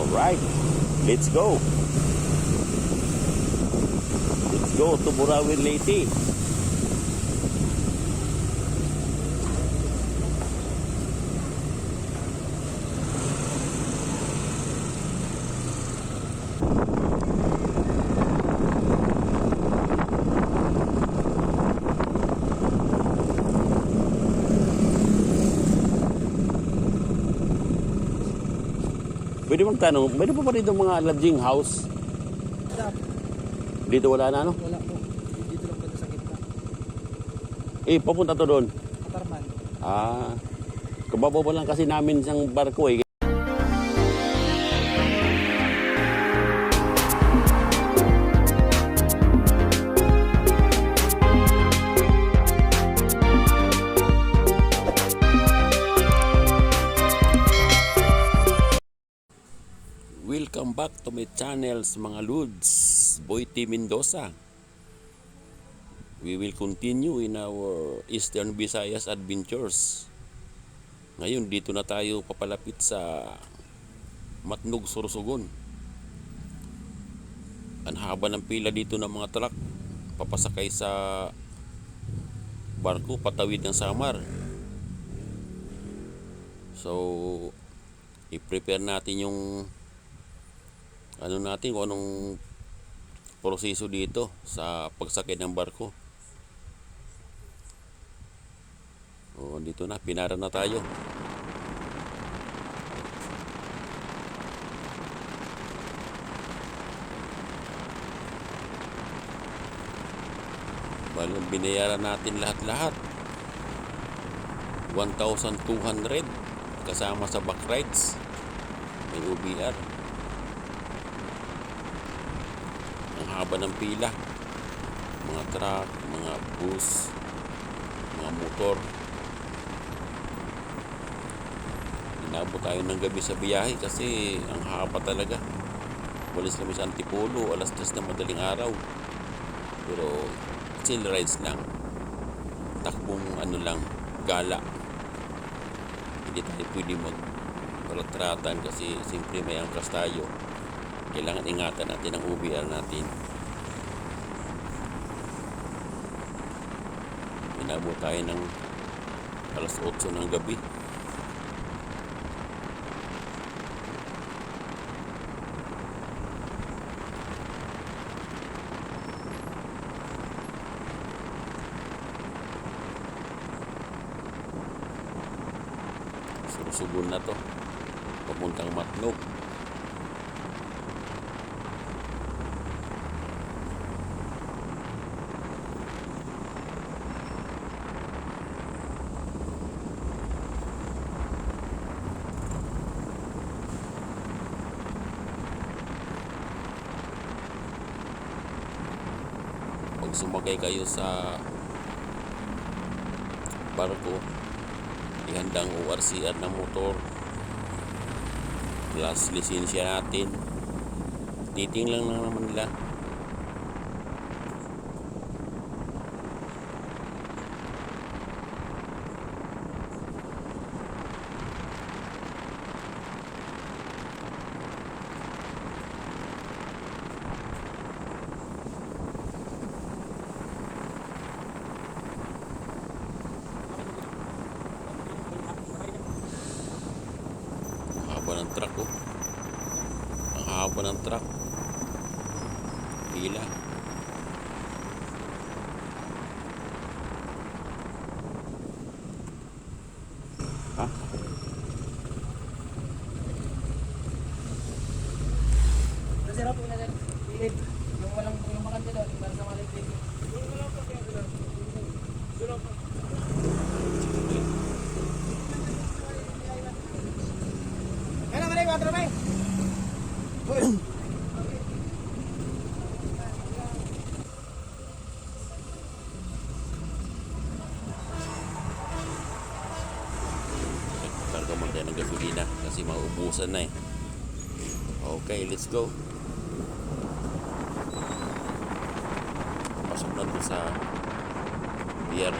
Alright, let's go. Let's go to Burawin Leyte. Pwede mong tanong, pwede pa rin itong mga lodging house? Dito wala na, ano? Wala po. Dito lang po sa gitna. Papunta to doon. Katarman. Kababaw pa lang kasi namin isang barko eh. Welcome back to my channels mga Lods, Boy T. Mendoza. We will continue in our Eastern Visayas adventures. Ngayon dito na tayo papalapit sa Matnog, Sorsogon. Ang haba ng pila dito ng mga truck papasakay sa barko patawid ng Samar. So i-prepare natin yung natin kung anong proseso dito sa pagsakay ng barko. Dito na, pinara na tayo. Balang binayaran natin lahat-lahat 1,200 kasama sa back rides. May OBR. Haba ng pila, mga truck, mga bus, mga motor. Inabot tayo ng gabi sa biyahe kasi ang haba talaga. Walis kami sa Antipolo, alas 3 na madaling araw, pero chill rides lang, takbong lang, gala. Hindi tayo pwede mag-ratratan kasi siyempre may angkas tayo. Kailangan ingatan natin ang OBR natin. Inabot tayo ng alas 8 ng gabi. Sorsogon na to, papuntang Matnog. Pag sumakay kayo sa barko, ihandang ORCR ng motor plus lisensya natin. Titingnan lang naman nila. Ng truck ang haba ng truck, pila. Nasira po na din. Yung walang yung makante doon para sa malit din. Karga mo tayo ng gasolina kasi maubusan na eh. Okay, let's go. Pasok na doon sa pier.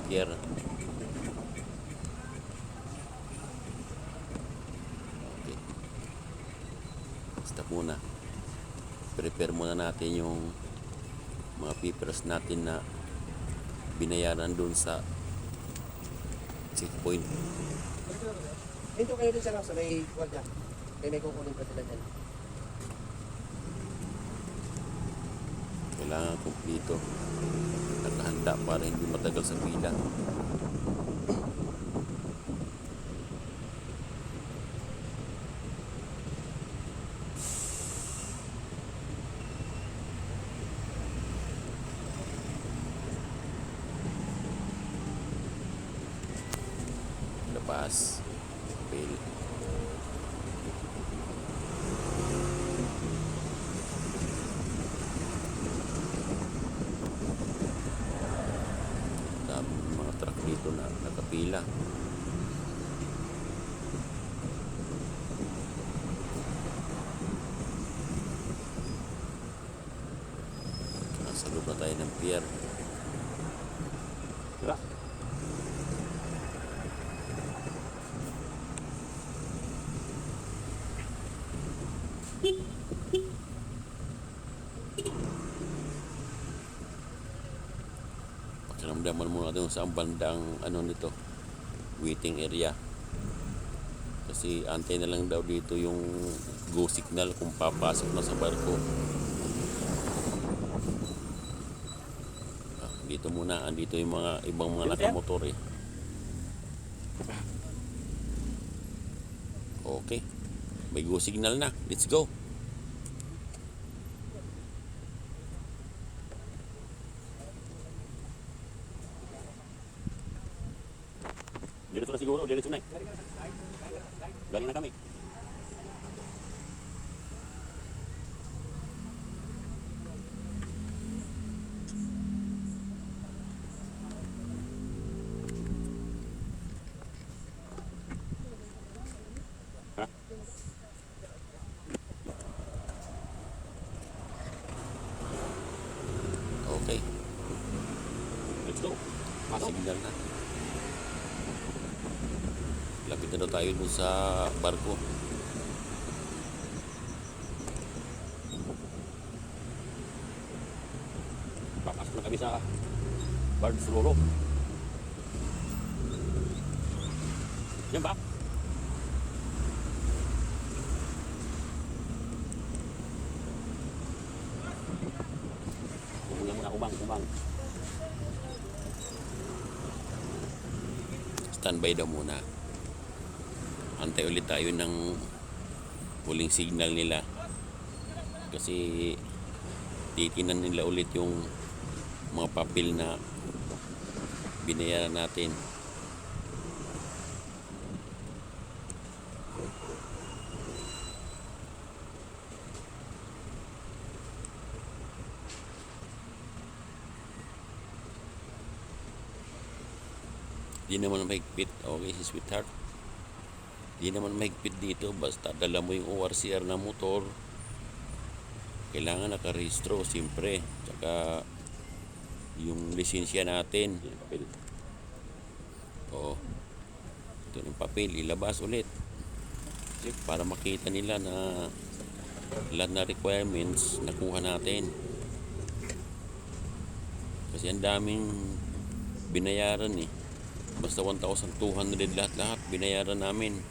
pier. Okay. Stop muna. Prepare muna natin yung mga papers natin na binayaran dun sa checkpoint. Hinto kayo din sir sa may wagya. Kaya may kukunin pa sila dyan. Kailangan kumplito. Nakahanda para hindi matagal sa pila. Labas. Papel. Daming mga truck dito na nakapila. Nasa loob na tayo ng pier. Diba? Pakiramdaman muna doon sa bandang ano nito, waiting area. Kasi antay na lang daw dito yung go signal kung papasok na sa barko. Dito muna, andito yung mga ibang mga nakamotor eh. Okay. May go signal na. Let's go. Diretso na siguro, diretso na eh. Galing na kami. Ha? Okay. Let's go. Pasok. Signal na. Lapit na daw tayo dun sa barko. Papasok na kami sa Bards Roro. Yan ba? Kukulang muna, umang. Standby daw muna. Antay ulit tayo ng huling signal nila. Kasi titinan nila ulit yung mga papel na binayaran natin. Di naman mahigpit. Okay si sweetheart. Di naman mahigpit dito. Basta dala mo yung ORCR na motor. Kailangan nakarehistro siyempre. Tsaka yung lisensya natin. Yan, papel. Oo. Ito yung papel. Ilabas ulit. Para makita nila na lahat na requirements nakuha natin. Kasi ang daming binayaran eh. Basta 1,200 lahat-lahat binayaran namin.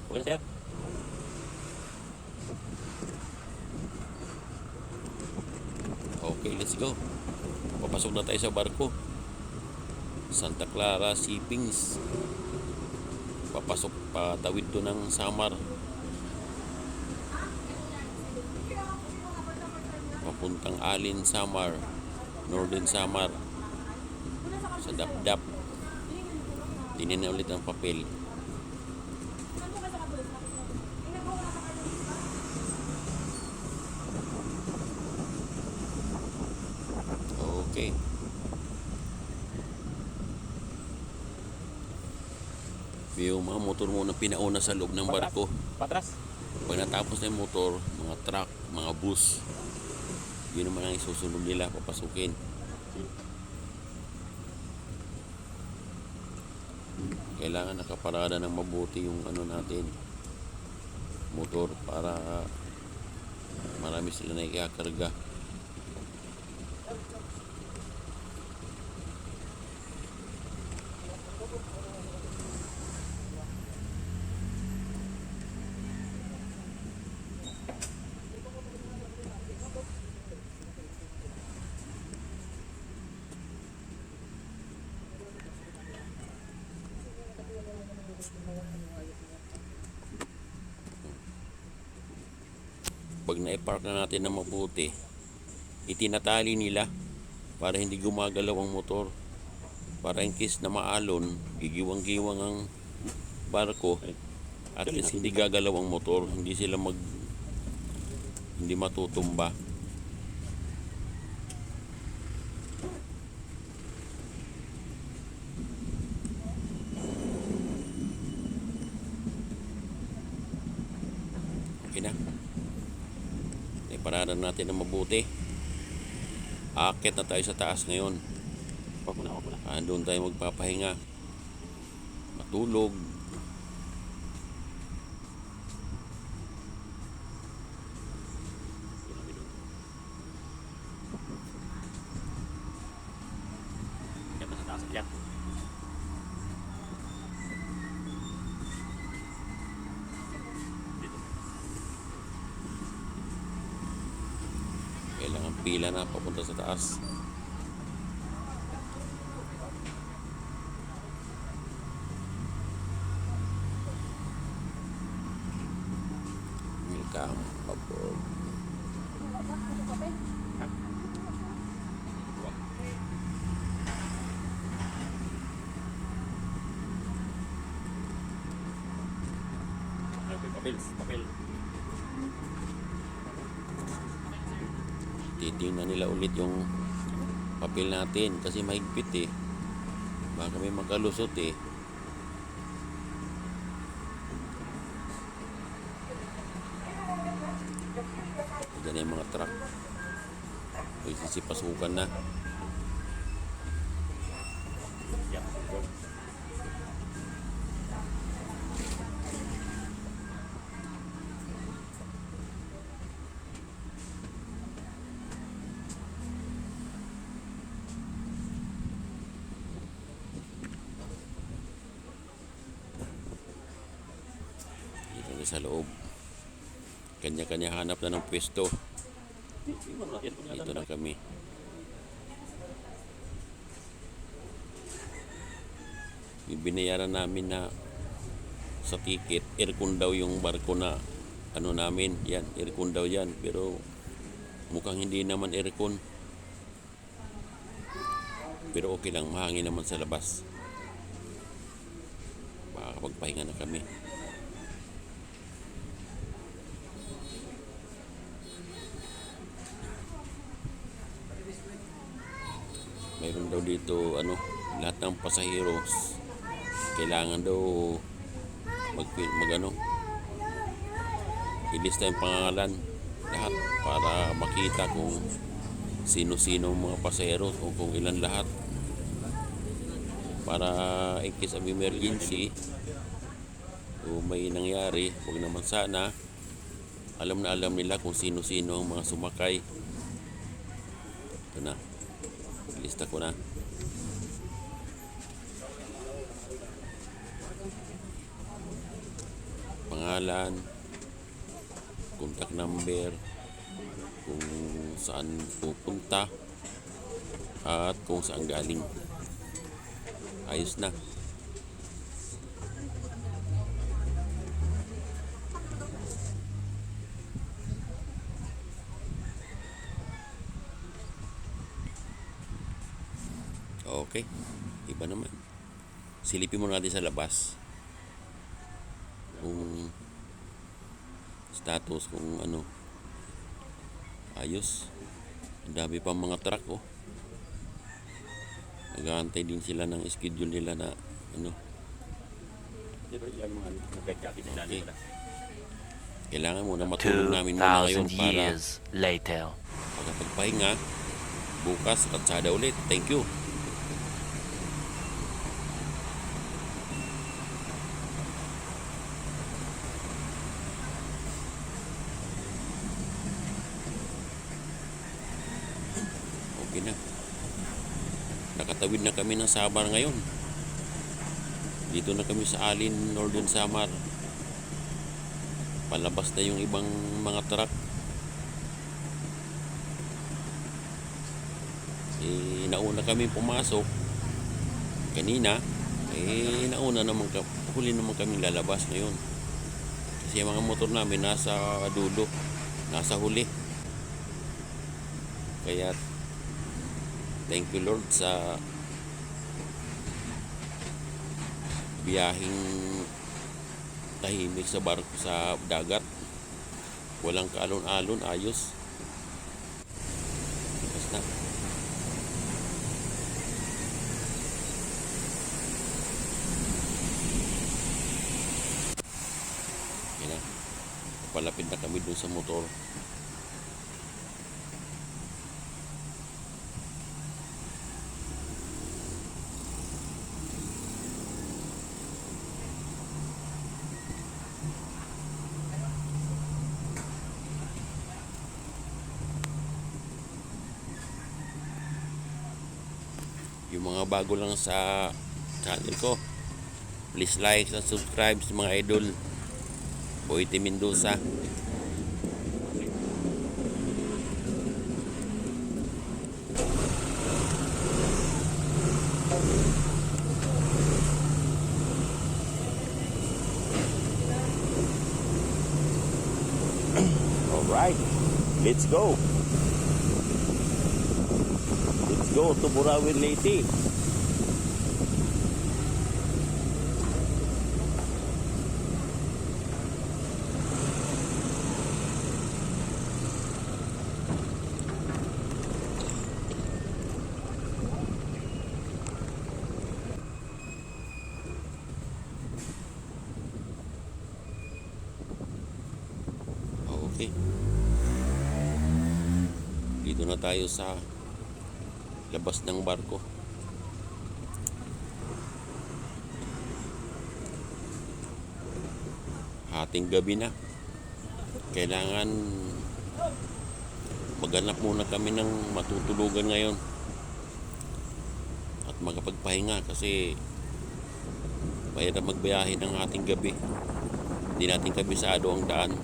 Okay na sir? Okay, let's go. Papasok na tayo sa barko. Santa Clara Shippings. Papasok, patawid to ng Samar. Papuntang Alin, Samar. Northern Samar. Sa Dapdap. Tinin na ulit ang papel. Okay. Yung mga motor muna pinauna sa loob ng barko. Patras. Pag natapos na yung motor, mga truck, mga bus, yun naman ang isusunod nila, papasukin. Kailangan nakaparada ng mabuti yung ano natin, motor, para marami sila na ikakarga. Pag na-park na natin na mabuti, itinatali nila para hindi gumagalaw ang motor. Para in case na maalon, gigiwang-giwang ang barko, at least hindi gagalaw ang motor, hindi sila hindi matutumba. Okay na. Iparada natin na mabuti. Aakyat na tayo sa taas ngayon. Wag mo na. Doon tayo magpapahinga. Matulog. Yan na sa taas. Yan. Dito. Kailangan pila na papunta sa taas. Welcome aboard. Papel. Titingnan nila ulit yung papel natin kasi mahigpit eh. Baka may makalusot eh. Diyan na yung mga truck. Pwede sipasukan na. Yan. Go. Dito na sa loob. Kanya-kanya hanap na ng pwesto. Dito na kami. Binayaran namin na sa ticket, aircon daw yung barko na ano namin. Yan, aircon daw yan. Pero mukhang hindi naman aircon. Pero okay lang, mahangin naman sa labas. Makakapagpahinga na kami. Mayroon daw dito lahat ng pasaheros kailangan daw ilista yung pangalan lahat para makita kung sino-sino ang mga pasaheros o kung ilan lahat, para in case of emergency o may nangyari, huwag naman sana, alam na alam nila kung sino-sino ang mga sumakay. Ito na, lista ko na. Pangalan, contact number, kung saan pupunta, at kung saan galing. Ayos na. Okay, iba naman. Silipin mo natin sa labas kung status, kung ayos. Ang dami pang mga truck oh. Nag-aantay din sila ng schedule nila na Okay. Kailangan muna matulog namin muna ngayon 2,000 para years later. pagpagpahinga. Bukas katsada ulit. Thank you. Okay na. Nakatawid na kami ng Samar ngayon. Dito na kami sa Alin, Northern Samar. Palabas na yung ibang mga truck. Nauna kami pumasok kanina. Huli naman kami lalabas ngayon. Kasi yung mga motor namin nasa dulo, nasa huli. Kaya thank you Lord sa biyaheng tahimik sa barko sa dagat. Walang kaalon-alon, ayos. Basta yan na. Palapit na kami dun sa motor. Yung mga bago lang sa channel ko, please like and subscribe sa mga idol. Boyte Mendoza. Alright, let's go. Let's go to Burawin Leyte. Okay. Dito na tayo sa labas ng barko. Hating gabi na. Kailangan maghanap muna kami ng matutulugan ngayon at makapagpahinga kasi mahirap magbiyahe ng ating gabi. Hindi natin kabisado ang daan.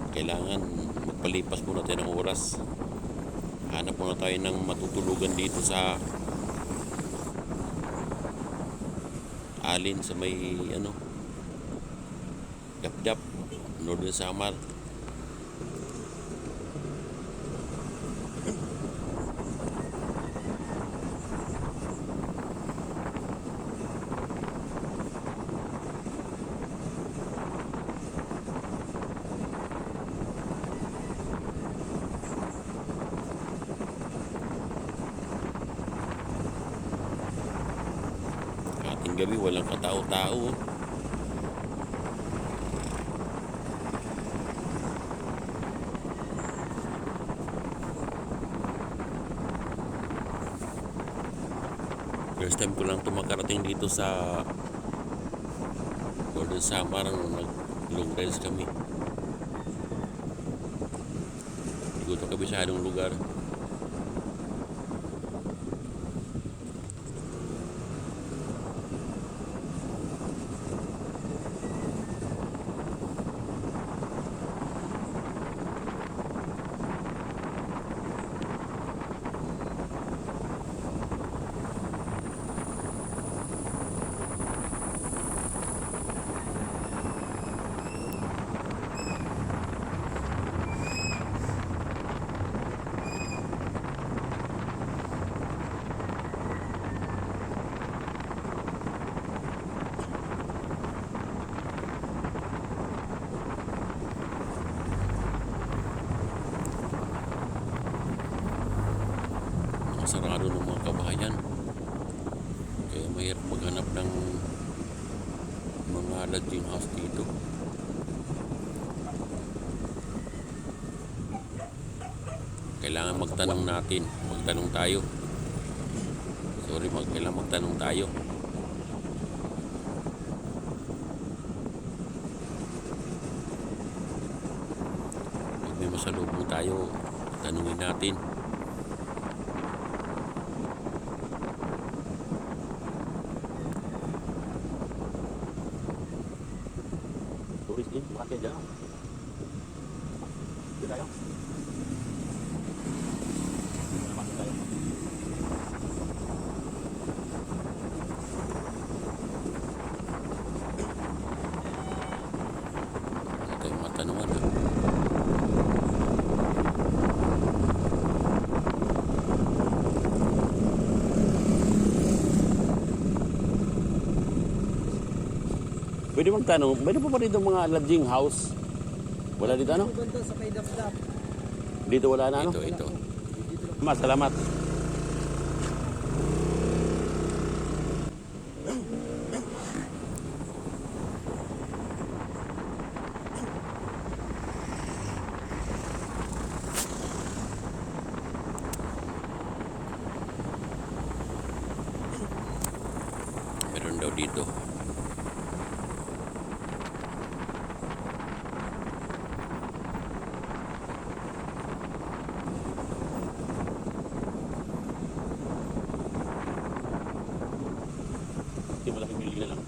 Kailangan magpalipas muna tayo ng oras. Hanap muna tayo ng matutulugan dito sa Alin, sa may Dapdap, Northern Samar. Ating gabi walang katao-tao. First time ko lang makarating dito sa Northern Samar. Nag-long rides kami. Hindi ko ito kabisadong lugar. Sarado ng mga kabahayan, kaya mahirap maghanap ng mga lodging house dito. Kailangan magtanong natin. Magtanong tayo. Kailangan magtanong tayo. Pag may masalubong tayo, tanungin natin. Tourist din, bukan kayo dyan. Dito tayo. Napasok tayo. Ito yung mga tanungan. Pwede magtanong, pwede pa dito mga lodging house? Wala dito ano? Banda sa may dapdap. Dito wala na ano? Ito. Salamat. Meron daw dito. Hindi, malaking building na lang.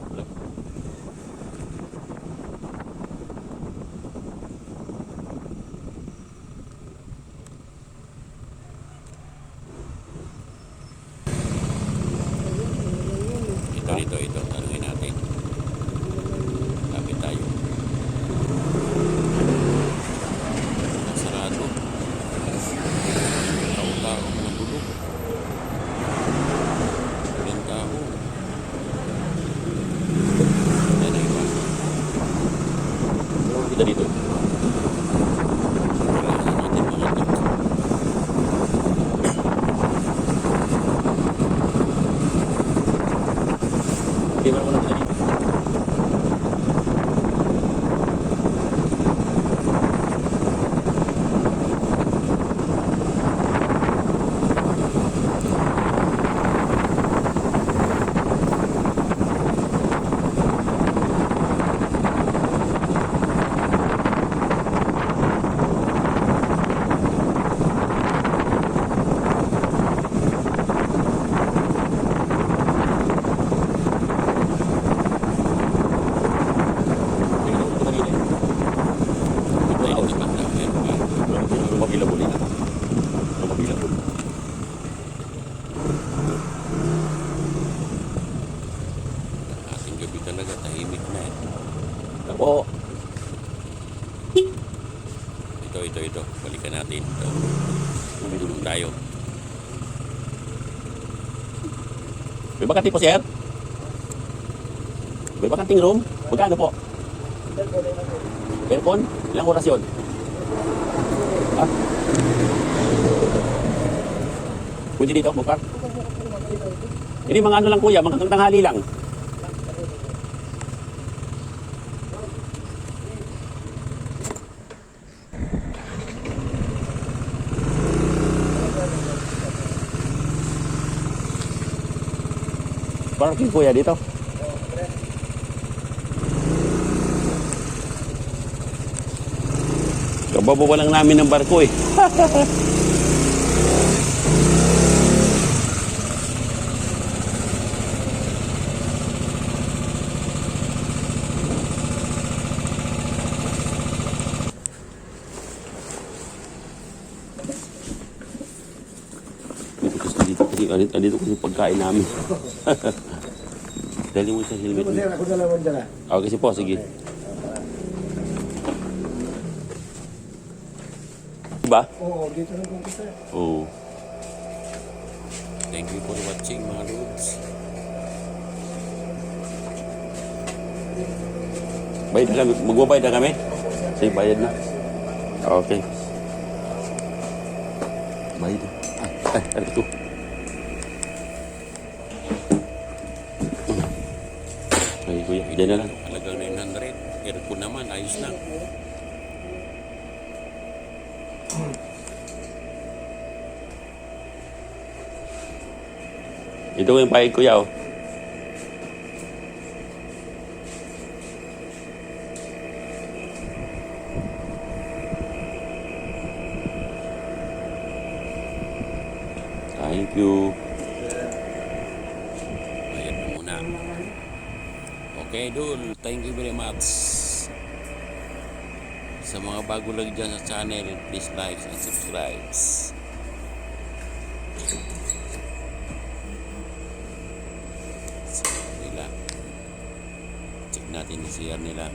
Wala. Ito. Tanungin natin. Lapit tayo. Nasarado. Tao-tao nabulog. Walang tao. Wala na iba. Kita dito. Kailangan natin mga tok. Hindi mo naman kita dito. Ito banda. Meron pa. Lumapilabol ito. Lumapilabol. Ating gabi talaga. Tahimik na eh. Ako. Ito. Balikan natin. Ito. Tulong tayo. May bakante po, sir? May bakanting room? Magkano po? Aircon? Ilang oras yun? Ha? Pwede dito, bukak? Hindi, mga ano lang kuya, mga tanghali lang. Parking kuya dito. Kababawa lang namin ng barko eh. Dito kasi pagkain namin. Dali mo sa helmet mo. Ako na naman dyan. Okay, sige po, sige. Diba? Oo, dito na kung kita. Oo. Thank you for watching mga lods. Bayad na kami. Magbabayad na kami? Sige, bayad na. Okay. Bayad na. Ay, ito. kuya. Diyan na lang. Halagang 900. Aircon naman, ayos lang. Ito ko yung bayad kuya oh. Thank you. Bayad na muna. Okay, Dul. Thank you very much. Sa mga bago lang dyan sa channel, please like and subscribe. Sa nila. Check natin yung CR nila.